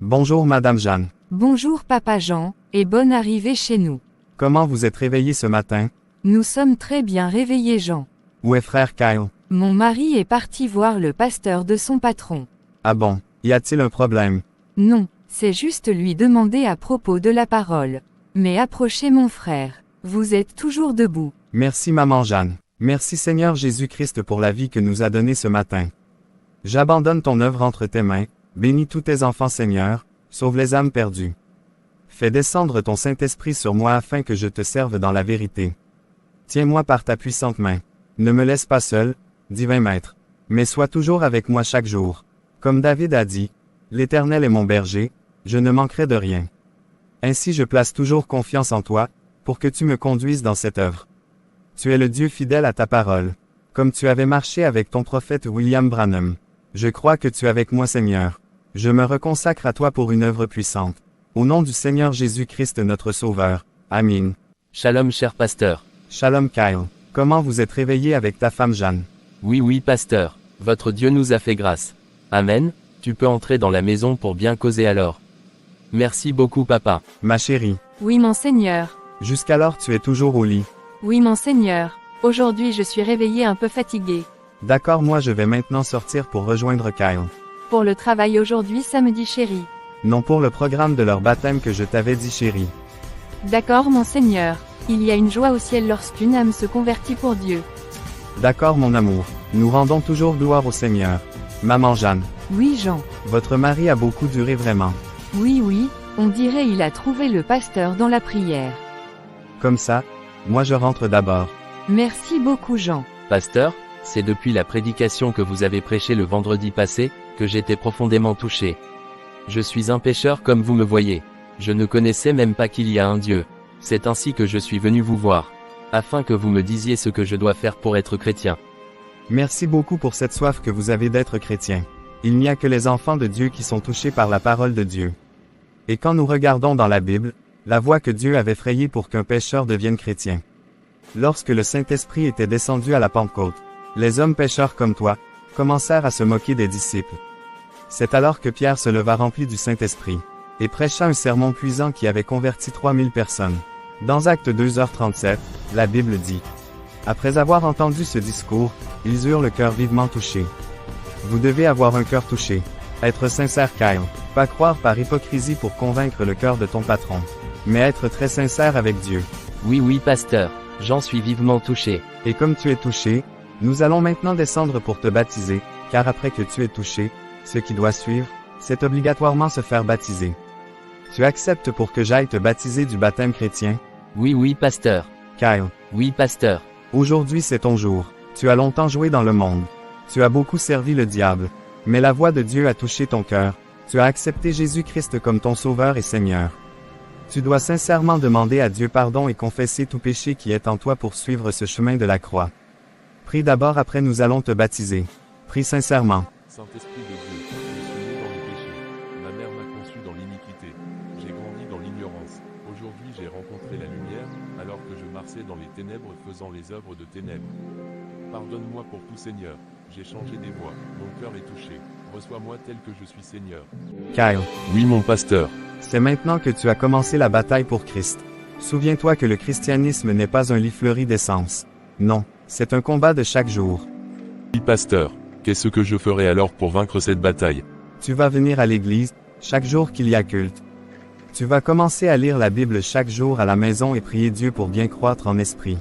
Bonjour Madame Jeanne. Bonjour Papa Jean, et bonne arrivée chez nous. Comment vous êtes réveillé ce matin? Nous sommes très bien réveillés Jean. Où est frère Kyle? Mon mari est parti voir le pasteur de son patron. Ah bon, y a-t-il un problème? Non, c'est juste lui demander à propos de la parole. Mais approchez mon frère. Vous êtes toujours debout. Merci Maman Jeanne. Merci Seigneur Jésus-Christ pour la vie que nous a donnée ce matin. J'abandonne ton œuvre entre tes mains, bénis tous tes enfants Seigneur, sauve les âmes perdues. Fais descendre ton Saint-Esprit sur moi afin que je te serve dans la vérité. Tiens-moi par ta puissante main. Ne me laisse pas seul, divin Maître, mais sois toujours avec moi chaque jour. Comme David a dit, l'Éternel est mon berger, je ne manquerai de rien. Ainsi je place toujours confiance en toi, pour que tu me conduises dans cette œuvre. Tu es le Dieu fidèle à ta parole. Comme tu avais marché avec ton prophète William Branham. Je crois que tu es avec moi Seigneur. Je me reconsacre à toi pour une œuvre puissante. Au nom du Seigneur Jésus-Christ notre Sauveur. Amen. Shalom cher pasteur. Shalom Kyle. Comment vous êtes réveillé avec ta femme Jeanne? Oui pasteur. Votre Dieu nous a fait grâce. Amen. Tu peux entrer dans la maison pour bien causer alors. Merci beaucoup papa. Ma chérie. Oui Monseigneur. Jusqu'alors tu es toujours au lit. Oui Monseigneur. Aujourd'hui je suis réveillée un peu fatiguée. D'accord, moi je vais maintenant sortir pour rejoindre Kyle. Pour le travail aujourd'hui samedi chéri. Non, pour le programme de leur baptême que je t'avais dit chérie. D'accord Monseigneur. Il y a une joie au ciel lorsqu'une âme se convertit pour Dieu. D'accord mon amour. Nous rendons toujours gloire au Seigneur. Maman Jeanne. Oui Jean. Votre mari a beaucoup duré vraiment. Oui, on dirait il a trouvé le pasteur dans la prière. Comme ça, moi je rentre d'abord. Merci beaucoup Jean. Pasteur, c'est depuis la prédication que vous avez prêché le vendredi passé, que j'étais profondément touché. Je suis un pécheur comme vous me voyez. Je ne connaissais même pas qu'il y a un Dieu. C'est ainsi que je suis venu vous voir. Afin que vous me disiez ce que je dois faire pour être chrétien. Merci beaucoup pour cette soif que vous avez d'être chrétien. Il n'y a que les enfants de Dieu qui sont touchés par la parole de Dieu. Et quand nous regardons dans la Bible, la voie que Dieu avait frayée pour qu'un pécheur devienne chrétien. Lorsque le Saint-Esprit était descendu à la Pentecôte, les hommes pécheurs comme toi, commencèrent à se moquer des disciples. C'est alors que Pierre se leva rempli du Saint-Esprit, et prêcha un sermon puissant qui avait converti 3000 personnes. Dans Actes 2h37, la Bible dit: Après avoir entendu ce discours, ils eurent le cœur vivement touché. Vous devez avoir un cœur touché. Être sincère Kyle, pas croire par hypocrisie pour convaincre le cœur de ton patron, mais être très sincère avec Dieu. Oui pasteur, j'en suis vivement touché. Et comme tu es touché, nous allons maintenant descendre pour te baptiser, car après que tu es touché, ce qui doit suivre, c'est obligatoirement se faire baptiser. Tu acceptes pour que j'aille te baptiser du baptême chrétien? Oui pasteur. Kyle. Oui pasteur. Aujourd'hui c'est ton jour. Tu as longtemps joué dans le monde. Tu as beaucoup servi le diable. Mais la voix de Dieu a touché ton cœur. Tu as accepté Jésus-Christ comme ton Sauveur et Seigneur. Tu dois sincèrement demander à Dieu pardon et confesser tout péché qui est en toi pour suivre ce chemin de la croix. Prie d'abord, après nous allons te baptiser. Prie sincèrement. Saint-Esprit de Dieu, je suis né dans les péchés. Ma mère m'a conçu dans l'iniquité. J'ai grandi dans l'ignorance. Aujourd'hui j'ai rencontré la lumière, alors que je marchais dans les ténèbres faisant les œuvres de ténèbres. Pardonne-moi pour tout Seigneur. J'ai changé des voies. Mon cœur est touché. Reçois-moi tel que je suis Seigneur. Kyle. Oui mon pasteur. C'est maintenant que tu as commencé la bataille pour Christ. Souviens-toi que le christianisme n'est pas un lit fleuri d'essence. Non, c'est un combat de chaque jour. Oui pasteur. Qu'est-ce que je ferai alors pour vaincre cette bataille? Tu vas venir à l'église, chaque jour qu'il y a culte. Tu vas commencer à lire la Bible chaque jour à la maison et prier Dieu pour bien croître en esprit.